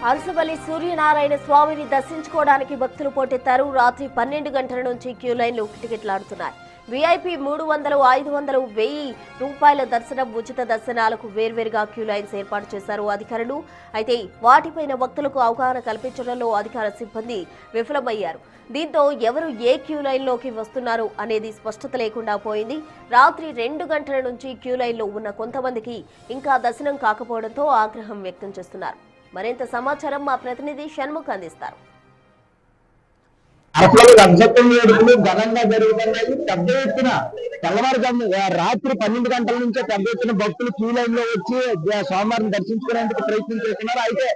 అరసవల్లి సూర్యనారాయణ స్వామిని దర్శించుకోవడానికి భక్తులు పోటెత్తారు. రాత్రి 12 గంటల నుంచి క్యూ లైన్లు కిటకిటలాడుతున్నాయి. వీఐపీ 300, 500, 1000 రూపాయల దర్శనం, ఉచిత దర్శనాలకు వేర్వేరుగా క్యూ లైన్స్ ఏర్పాటు చేశారు అధికారులు. అయితే వాటిపైన భక్తులకు అవగాహన కల్పించడంలో అధికార సిబ్బంది విఫలమయ్యారు. దీంతో ఎవరు ఏ క్యూ లైన్లోకి వస్తున్నారు అనేది స్పష్టత లేకుండా పోయింది. రాత్రి 2 గంటల నుంచి క్యూ లైన్లో ఉన్న కొంతమందికి ఇంకా దర్శనం కాకపోవడంతో ఆగ్రహం వ్యక్తం చేస్తున్నారు. మరింత సమాచారం మా ప్రతినిధి షణ్ముఖ్ అందిస్తారు. అసలు రథసప్తమి వేడుకలు ఘనంగా జరుగుతున్నాయి. పెద్ద ఎత్తున తెల్లవారుజాము రాత్రి 12 గంటల నుంచే పెద్ద ఎత్తున భక్తులు క్యూ లైన్ లో వచ్చి స్వామివారిని దర్శించుకునేందుకు ప్రయత్నం చేస్తున్నారు. అయితే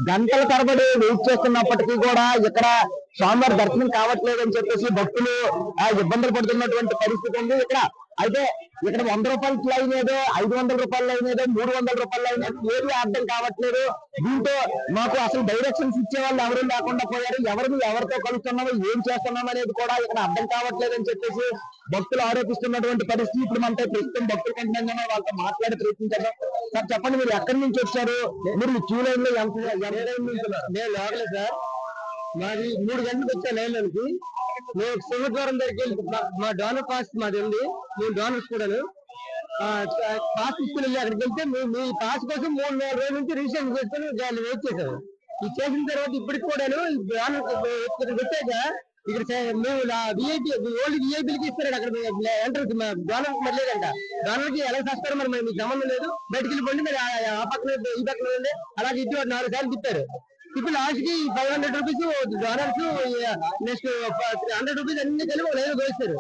గంటల తరబడి వెయిట్ చేస్తున్నప్పటికీ కూడా ఇక్కడ స్వామివారి దర్శనం కావట్లేదు అని చెప్పేసి భక్తులు ఇబ్బందులు పడుతున్నటువంటి పరిస్థితి ఉంది. అయితే ఇక్కడ 100 రూపాయల లైన్ ఏదో, 500 రూపాయల లైన్ ఏదో, 300 రూపాయల లైన్ ఏదో ఏది అర్థం కావట్లేదు. దీంతో మాకు అసలు డైరెక్షన్స్ ఇచ్చే వాళ్ళు ఎవరు లేకుండా పోయారు. ఎవరితో కలుస్తున్నామో ఏం చేస్తున్నాం అనేది కూడా ఇక్కడ అర్థం కావట్లేదు అని చెప్పేసి భక్తులు ఆరోపిస్తున్నటువంటి పరిస్థితి. ఇప్పుడు మనతో ప్రస్తుతం భక్తులు కొంటున్నాం, వాళ్ళతో మాట్లాడే ప్రయత్నించారు. సార్ చెప్పండి, మీరు ఎక్కడి నుంచి వచ్చారు? మీరు క్యూ లైన్ లో ఎంత నేను లోకలే సార్. మాది 3 గంటలకు వచ్చా లైన్లోకి. నేను సింహద్వారం దగ్గరికి వెళ్ళి మా డోనర్ పాస్ మాది ఉంది, మేము డోనర్స్ కూడా పాస్ తీసుకుని వెళ్ళి అక్కడికి వెళ్తే మీ పాస్ కోసం 3-4 రోజుల నుంచి రిజిస్ట్రేషన్ చేసుకుని దాన్ని వెయిట్ చేశారు. ఇది చేసిన తర్వాత ఇప్పటికి కూడాను వచ్చాక ఇక్కడ మేము విఐపీ ఓన్లీ విఐపీలకి ఇస్తారు. అక్కడ ఎంట్రన్స్ డోనర్స్ మరి లేదంట. డోనర్ కి ఎలా చేస్తారు మరి మీకు సంబంధం లేదు, బయటకు వెళ్ళిపోండి మరి ఆ పక్కన ఈ పక్కన ఉంది. అలాగే ఇటు 4 సార్లు తిప్పారు. ఇప్పుడు లాస్ట్ కి 500 రూపీస్ డోనర్స్, నెక్స్ట్ 100 రూపీస్ అన్ని కలిపి లైన్ వేస్తారు.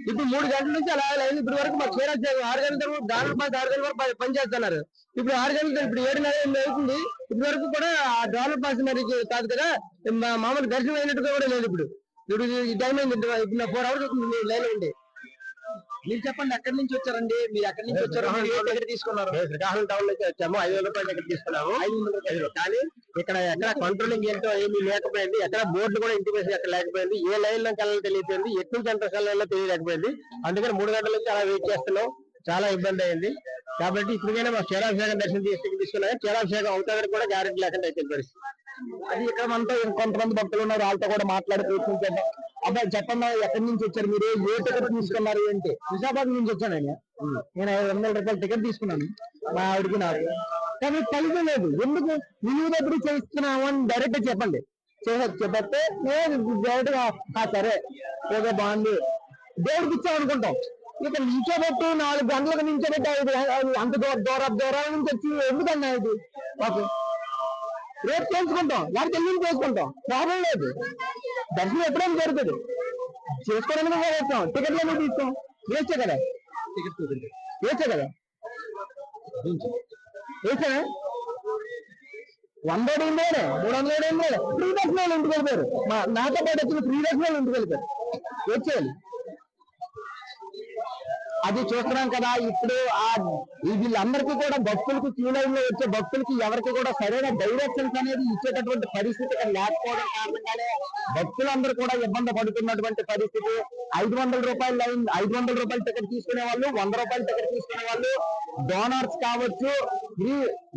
ఇప్పుడు 3 గంటల నుంచి అలా లైన్ ఇప్పటి వరకు మాకు చేరాల్సి 6 గంటల వరకు డోనర్ పాస్ 6 గంటల వరకు పనిచేస్తున్నారు. ఇప్పుడు 6 గంటలు, ఇప్పుడు 7:30 అవుతుంది. ఇప్పటి వరకు కూడా ఆ డోనర్ పాస్ మరి కాదు కదా, మామూలు దర్శనం అయినట్టుగా కూడా లేదు. ఇప్పుడు ఈ టైం అయింది, ఇప్పుడు 4 hours అవుతుంది లైన్ ఉండి. మీరు చెప్పండి, ఎక్కడి నుంచి వచ్చారండి? మీరు ఎక్కడి నుంచి వచ్చారు? టికెట్ తీసుకున్నారు? శ్రీకాకుళం టౌన్ నుంచి వచ్చాము. 500 రూపాయలు టికెట్ తీసుకున్నాము. 500 రూపాయలు. కానీ ఇక్కడ ఎక్కడ కంట్రోలింగ్ ఏంటో ఏమీ లేకపోయింది. ఎక్కడ బోర్డులు కూడా ఇంటిమేషన్ ఎక్కడ లేకపోయింది. ఏ లైన్ లోకి వెళ్ళాలో తెలియపోయింది, ఎటు నుంచి ఎంటర్ వెళ్ళాలో తెలియలేకపోయింది. అందుకని 3 గంటల నుంచి అలా వెయిట్ చేస్తున్నాం. చాలా ఇబ్బంది అయింది. కాబట్టి ఇప్పటికైనా మా క్షీరాభిషేకం దర్శనం తీసుకున్నాం. క్షీరాభిషేకం అవుతాదని కూడా గ్యారెంటీ లేకుండా అయిపోయింది పరిస్థితి. అది ఇక్కడ మనతో కొంతమంది భక్తులు ఉన్నారు, వాళ్ళతో కూడా మాట్లాడే ప్రయత్నం చేద్దాం. అబ్బాయి చెప్పండి, ఎక్కడి నుంచి వచ్చారు మీరు? ఏ టికెట్ తీసుకున్నారు ఏంటి? విశాఖపట్నం నుంచి వచ్చాను. నేను 500 రూపాయల టికెట్ తీసుకున్నాను మా ఆవిడికి నాకు. కానీ కలిసి లేదు. ఎందుకు మీరు ఎప్పుడు చేస్తున్నాము అని డైరెక్ట్ చెప్పండి. చెప్పేస్తే నేను డైరెక్ట్ గా సరే ఏదో బాగుంది దేవుడికి ఇచ్చామనుకుంటాం. ఇక నించోబెట్టి 4 గంటలకు నించోబెట్టి అంత దూరాల నుంచి వచ్చి ఎందుకన్నా ఇది మాకు రేపు చేసుకుంటాం, వారికి ఎల్లుండి చేసుకుంటాం, ప్రాబ్లం లేదు. దర్శనం ఎప్పుడైనా జరుగుతుంది, చేసుకోవడానికి వేస్తాం. టికెట్లు ఎందుకు తీస్తాం? వేస్తే కదా వేస్తే కదా వేసా 100 300 ఫ్రీ దర్శనాలు ఇంటికి వెళ్ళిపోయారు. నాతో పాటు వచ్చిన ఫ్రీ దర్శనాలు ఇంటికి వెళ్ళిపోయారు. వచ్చేయాలి. అది చూస్తున్నాం కదా. ఇప్పుడు వీళ్ళందరికీ కూడా భక్తులకు క్యూ లైన్ లో వచ్చే భక్తులకి ఎవరికి కూడా సరైన డైరెక్షన్స్ అనేది ఇచ్చేటటువంటి పరిస్థితి లేకపోవడం కారణంగానే భక్తులందరూ కూడా ఇబ్బంది పడుతున్నటువంటి పరిస్థితి. 500 రూపాయల లైన్, 500 రూపాయల టికెట్ తీసుకునే వాళ్ళు, 100 రూపాయల టికెట్ తీసుకునే వాళ్ళు, డోనర్స్ కావచ్చు,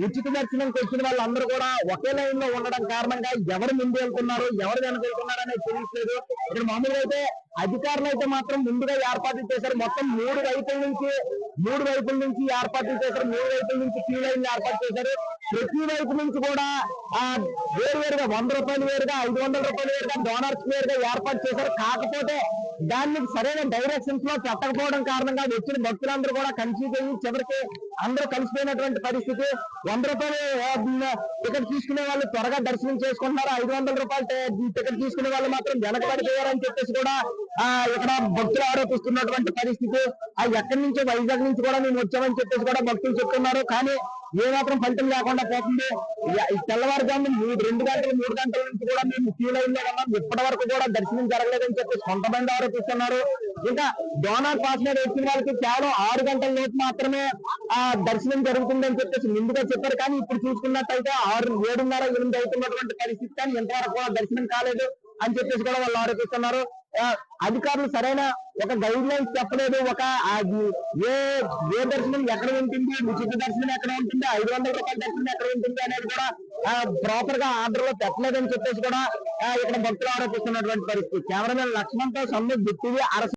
ఉచిత దర్శనంకి వచ్చిన వాళ్ళందరూ కూడా ఒకే లైన్ లో ఉండడం కారణంగా ఎవరు ముందు వెళ్తున్నారు, ఎవరు వెనక వెళ్తున్నారు అనేది తెలియట్లేదు. ఇక్కడ మామూలుగా అయితే అధికారులు అయితే మాత్రం ముందుగా ఏర్పాట్లు చేశారు. మొత్తం 3 వైపుల నుంచి ఏర్పాట్లు చేశారు. 3 వైపుల నుంచి క్యూ లైన్ ఏర్పాటు చేశారు. ప్రతి వైపు నుంచి కూడా వేరువేరుగా 100 రూపాయలు వేరుగా, 500 రూపాయలు వేరుగా, డోనర్స్ వేరుగా ఏర్పాటు చేశారు. కాకపోతే దాన్ని సరైన డైరెక్షన్స్ లో పెట్టకపోవడం కారణంగా వచ్చిన భక్తులందరూ కూడా కన్ఫ్యూజ్ అయ్యి చివరికి అందరూ కలిసిపోయినటువంటి పరిస్థితి. 100 రూపాయలు టికెట్ తీసుకునే వాళ్ళు త్వరగా దర్శనం చేసుకుంటున్నారు. 500 రూపాయలు టికెట్ తీసుకునే వాళ్ళు మాత్రం వెనకబడిపోయారని చెప్పేసి కూడా ఇక్కడ భక్తులు ఆరోపిస్తున్నటువంటి పరిస్థితి. ఎక్కడి నుంచో వైజాగ్ నుంచి కూడా మేము వచ్చామని చెప్పేసి కూడా భక్తులు చెప్తున్నారు. కానీ ఏమాత్రం ఫలితం లేకుండా పోతుంది. తెల్లవారుజాము 2 గంటలు 3 గంటల నుంచి కూడా మేము క్యూ లైన్ లో ఉన్నాం. ఇప్పటి వరకు కూడా దర్శనం జరగలేదని చెప్పేసి కొంతమంది ఆరోపిస్తున్నారు. ఇంకా డోనర్ పాస్ మీద వచ్చిన వాళ్ళకి కేవలం 6 గంటల లోపు మాత్రమే దర్శనం జరుగుతుందని చెప్పేసి ముందుగా చెప్పారు. కానీ ఇప్పుడు చూసుకున్నట్టయితే 6, 7:30, 8 అవుతున్నటువంటి పరిస్థితి. కానీ ఇంతవరకు కూడా దర్శనం కాలేదు అని చెప్పేసి కూడా వాళ్ళు ఆరోపిస్తున్నారు. అధికారులు సరైన ఒక గైడ్ లైన్స్ చెప్పలేదు. ఏ దర్శనం ఎక్కడ ఉంటుంది, ఉచిత దర్శనం ఎక్కడ ఉంటుంది, 500 రూపాయల దర్శనం ఎక్కడ ఉంటుంది అనేది కూడా ప్రాపర్ గా ఆర్డర్ లో పెట్టలేదని చెప్పేసి కూడా ఇక్కడ భక్తులు ఆరోపిస్తున్నటువంటి పరిస్థితి. కెమెరామెన్ లక్ష్మణ్ తో సమ్మె బిట్టివి అరస.